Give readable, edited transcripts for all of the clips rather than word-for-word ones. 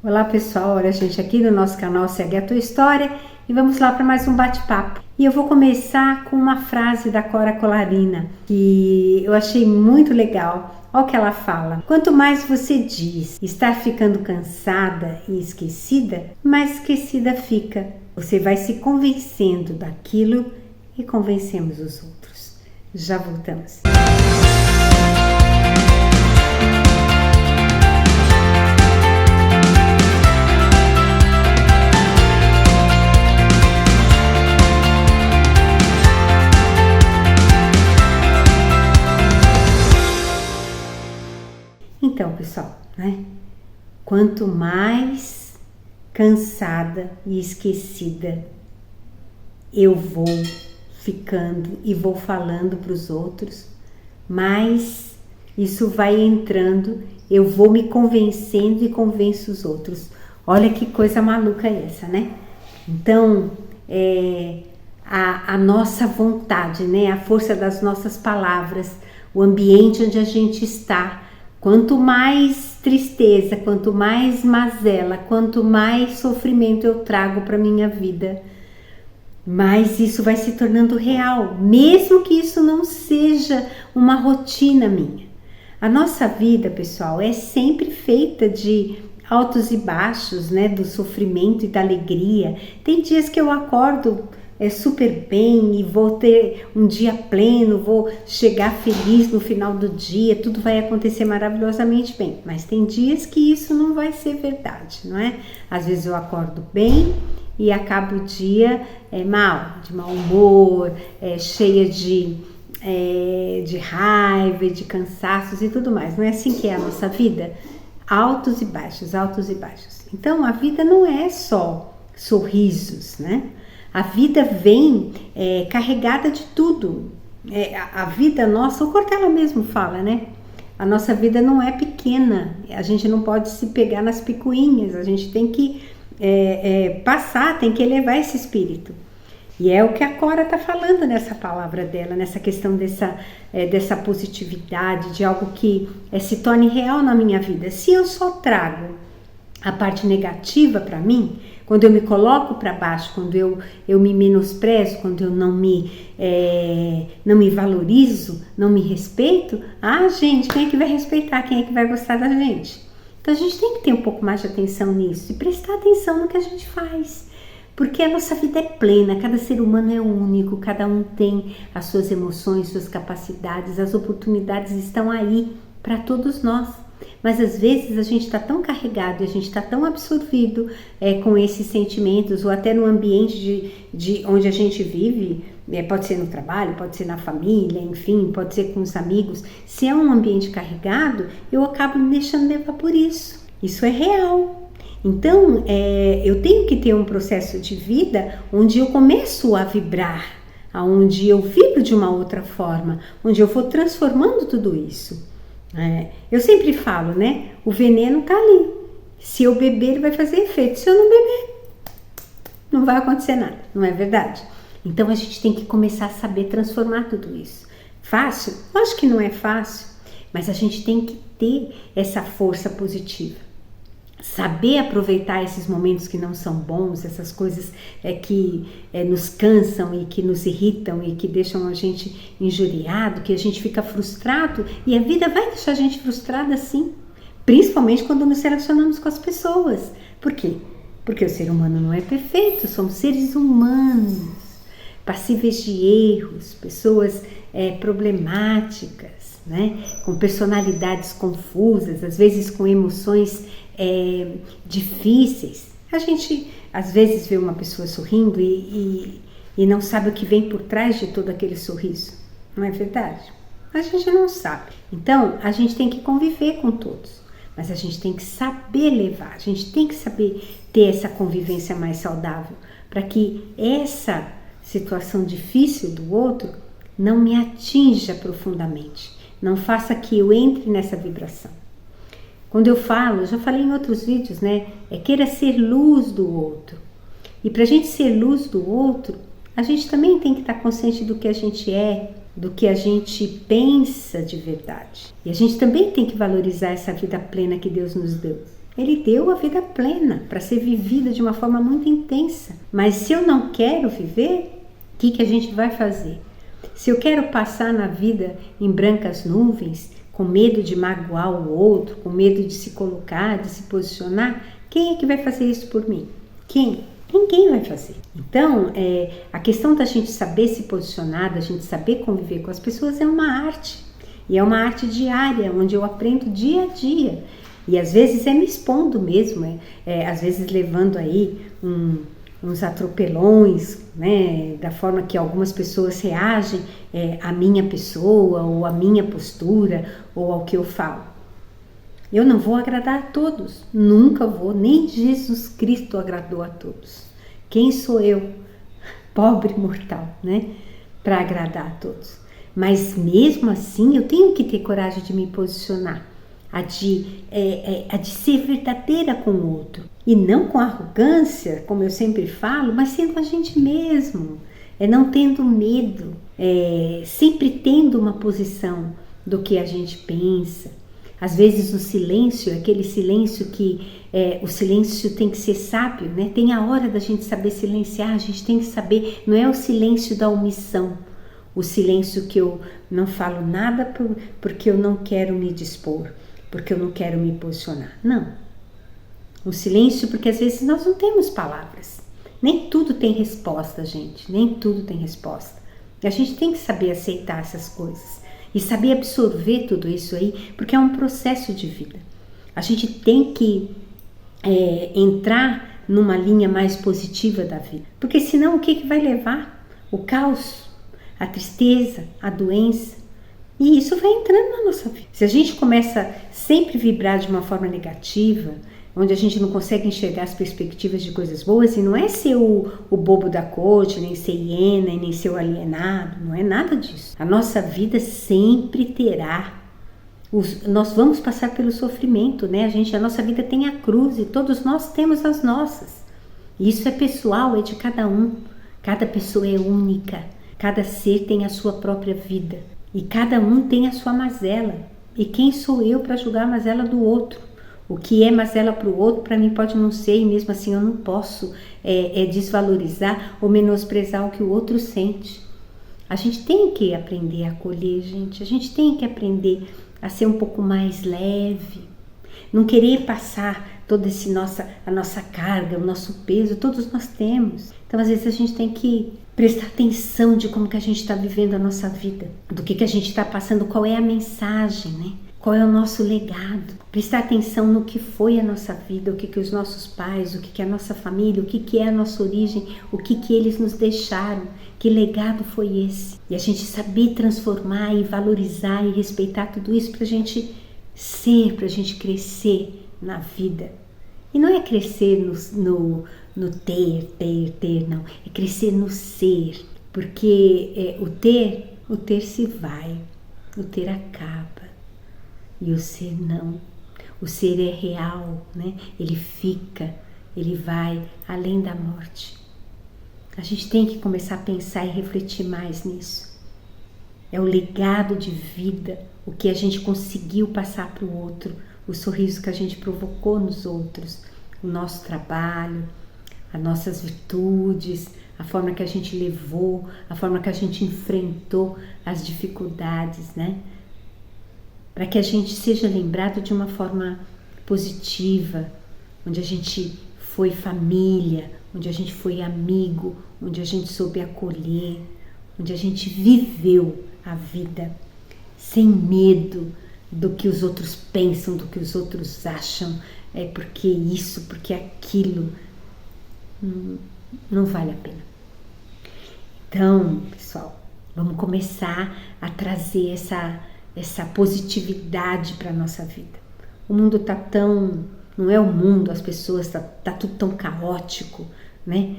Olá pessoal, olha gente, aqui no nosso canal Segue a Tua História e vamos lá para mais um bate-papo. E eu vou começar com uma frase da Cora Coralina que eu achei muito legal. Olha o que ela fala: quanto mais você diz estar ficando cansada e esquecida, mais esquecida fica. Você vai se convencendo daquilo e convencemos os outros. Já voltamos. Então, pessoal, quanto mais cansada e esquecida eu vou ficando e vou falando para os outros, mais isso vai entrando, eu vou me convencendo e convenço os outros. Olha que coisa maluca essa, né? Então, a nossa vontade, a força das nossas palavras, o ambiente onde a gente está. Quanto mais tristeza, quanto mais mazela, quanto mais sofrimento eu trago para minha vida, mais isso vai se tornando real, mesmo que isso não seja uma rotina minha. A nossa vida, pessoal, é sempre feita de altos e baixos, do sofrimento e da alegria. Tem dias que eu acordo super bem e vou ter um dia pleno, vou chegar feliz no final do dia, tudo vai acontecer maravilhosamente bem. Mas tem dias que isso não vai ser verdade, não é? Às vezes eu acordo bem e acabo o dia de mau humor, cheia de raiva, de cansaços e tudo mais. Não é assim que é a nossa vida? Altos e baixos, altos e baixos. Então a vida não é só sorrisos, A vida vem carregada de tudo. A vida nossa, o Cortella mesmo fala, A nossa vida não é pequena. A gente não pode se pegar nas picuinhas. A gente tem que passar, tem que elevar esse espírito. E é o que a Cora está falando nessa palavra dela, nessa questão dessa positividade, de algo que se torne real na minha vida. Se eu só trago a parte negativa para mim, quando eu me coloco para baixo, quando eu me menosprezo, quando eu não me valorizo, não me respeito, gente, quem é que vai respeitar? Quem é que vai gostar da gente? Então a gente tem que ter um pouco mais de atenção nisso e prestar atenção no que a gente faz, porque a nossa vida é plena, cada ser humano é único, cada um tem as suas emoções, suas capacidades, as oportunidades estão aí para todos nós. Mas às vezes a gente está tão carregado, a gente está tão absorvido com esses sentimentos, ou até no ambiente de onde a gente vive, pode ser no trabalho, pode ser na família, enfim, pode ser com os amigos. Se é um ambiente carregado, eu acabo me deixando levar por isso. Isso é real. Então, eu tenho que ter um processo de vida onde eu começo a vibrar, onde eu vibro de uma outra forma, onde eu vou transformando tudo isso. Eu sempre falo, o veneno tá ali. Se eu beber, ele vai fazer efeito. Se eu não beber, não vai acontecer nada, não é verdade? Então a gente tem que começar a saber transformar tudo isso. Fácil? Eu acho que não é fácil, mas a gente tem que ter essa força positiva. Saber aproveitar esses momentos que não são bons, essas coisas que nos cansam e que nos irritam e que deixam a gente injuriado, que a gente fica frustrado, e a vida vai deixar a gente frustrada sim, principalmente quando nos relacionamos com as pessoas. Por quê? Porque o ser humano não é perfeito, somos seres humanos, passíveis de erros, pessoas problemáticas, com personalidades confusas, às vezes com emoções difíceis. A gente às vezes vê uma pessoa sorrindo e não sabe o que vem por trás de todo aquele sorriso, não é verdade? A gente não sabe. Então a gente tem que conviver com todos, mas a gente tem que saber levar, a gente tem que saber ter essa convivência mais saudável, para que essa situação difícil do outro não me atinja profundamente, não faça que eu entre nessa vibração. Quando eu falo, eu já falei em outros vídeos, queira ser luz do outro. E para a gente ser luz do outro, a gente também tem que estar consciente do que a gente é, do que a gente pensa de verdade. E a gente também tem que valorizar essa vida plena que Deus nos deu. Ele deu a vida plena para ser vivida de uma forma muito intensa. Mas se eu não quero viver, o que a gente vai fazer? Se eu quero passar na vida em brancas nuvens, com medo de magoar o outro, com medo de se colocar, de se posicionar, quem é que vai fazer isso por mim? Quem? Ninguém vai fazer. Então, a questão da gente saber se posicionar, da gente saber conviver com as pessoas é uma arte. E é uma arte diária, onde eu aprendo dia a dia. E às vezes é me expondo mesmo, às vezes levando aí uns atropelões, né, da forma que algumas pessoas reagem à minha pessoa, ou à minha postura, ou ao que eu falo. Eu não vou agradar a todos, nunca vou, nem Jesus Cristo agradou a todos. Quem sou eu, pobre mortal, né, para agradar a todos? Mas mesmo assim eu tenho que ter coragem de me posicionar, a de ser verdadeira com o outro. E não com arrogância, como eu sempre falo, mas sendo a gente mesmo, não tendo medo, sempre tendo uma posição do que a gente pensa. Às vezes o silêncio, aquele silêncio que o silêncio tem que ser sábio, né? Tem a hora da gente saber silenciar, a gente tem que saber, não é o silêncio da omissão, o silêncio que eu não falo nada porque eu não quero me dispor, porque eu não quero me posicionar. Não. O silêncio porque às vezes nós não temos palavras. Nem tudo tem resposta, gente. Nem tudo tem resposta. E a gente tem que saber aceitar essas coisas. E saber absorver tudo isso aí, porque é um processo de vida. A gente tem que entrar numa linha mais positiva da vida. Porque senão o que vai levar? O caos, a tristeza, a doença. E isso vai entrando na nossa vida. Se a gente começa sempre a vibrar de uma forma negativa, onde a gente não consegue enxergar as perspectivas de coisas boas, e não é ser o bobo da corte, nem ser hiena, nem ser o alienado, não é nada disso. A nossa vida sempre terá, nós vamos passar pelo sofrimento, né? A nossa vida tem a cruz e todos nós temos as nossas. E isso é pessoal, é de cada um. Cada pessoa é única, cada ser tem a sua própria vida. E cada um tem a sua mazela. E quem sou eu para julgar a mazela do outro? O que é mazela para o outro, para mim pode não ser, e mesmo assim eu não posso desvalorizar ou menosprezar o que o outro sente. A gente tem que aprender a acolher, gente. A gente tem que aprender a ser um pouco mais leve. Não querer passar toda a nossa carga, o nosso peso, todos nós temos. Então às vezes a gente tem que prestar atenção de como que a gente está vivendo a nossa vida, do que a gente está passando, qual é a mensagem, né? Qual é o nosso legado? Prestar atenção no que foi a nossa vida, o que os nossos pais, o que a nossa família, o que é a nossa origem, o que eles nos deixaram, que legado foi esse? E a gente saber transformar e valorizar e respeitar tudo isso para a gente ser, para a gente crescer na vida. E não é crescer no ter, não. É crescer no ser, porque o ter se vai, o ter acaba. E o ser não. O ser é real, né? Ele fica, ele vai além da morte. A gente tem que começar a pensar e refletir mais nisso. É o legado de vida, o que a gente conseguiu passar para o outro, o sorriso que a gente provocou nos outros, o nosso trabalho, as nossas virtudes, a forma que a gente levou, a forma que a gente enfrentou as dificuldades, né? Para que a gente seja lembrado de uma forma positiva, onde a gente foi família, onde a gente foi amigo, onde a gente soube acolher, onde a gente viveu a vida sem medo do que os outros pensam, do que os outros acham, porque isso, porque aquilo, não vale a pena. Então, pessoal, vamos começar a trazer essa positividade para a nossa vida. O mundo tá não é o mundo, as pessoas, tá tudo tão caótico, né?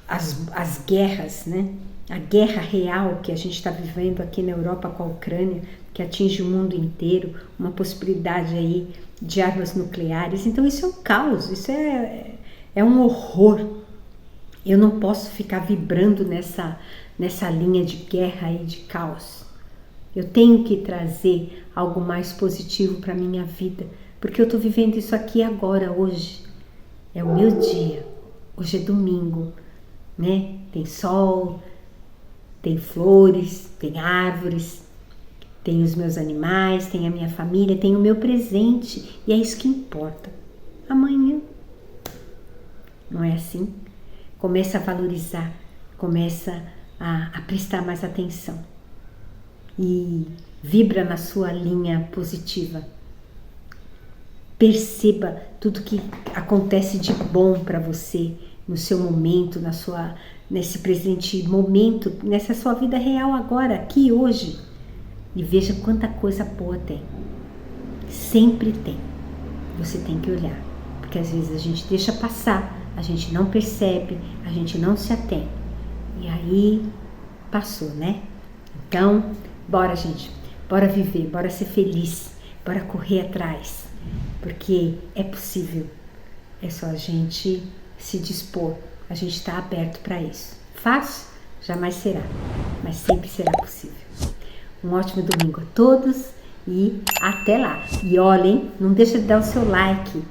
As guerras, né? A guerra real que a gente está vivendo aqui na Europa com a Ucrânia, que atinge o mundo inteiro, uma possibilidade aí de armas nucleares. Então isso é um caos, isso é um horror. Eu não posso ficar vibrando nessa linha de guerra e de caos. Eu tenho que trazer algo mais positivo para minha vida, porque eu estou vivendo isso aqui agora, hoje. É o meu dia. Hoje é domingo, né? Tem sol, tem flores, tem árvores, tem os meus animais, tem a minha família, tem o meu presente, e é isso que importa. Amanhã, não é assim? Começa a valorizar, começa a prestar mais atenção e vibra na sua linha positiva. Perceba tudo que acontece de bom para você no seu momento, nesse presente momento, nessa sua vida real agora, aqui, hoje. E veja quanta coisa boa tem. Sempre tem. Você tem que olhar, porque às vezes a gente deixa passar, a gente não percebe, a gente não se atém. E aí passou, né? Então, bora, gente. Bora viver, bora ser feliz, bora correr atrás. Porque é possível. É só a gente se dispor. A gente está aberto para isso. Fácil? Jamais será. Mas sempre será possível. Um ótimo domingo a todos e até lá. E olhem, não deixa de dar o seu like.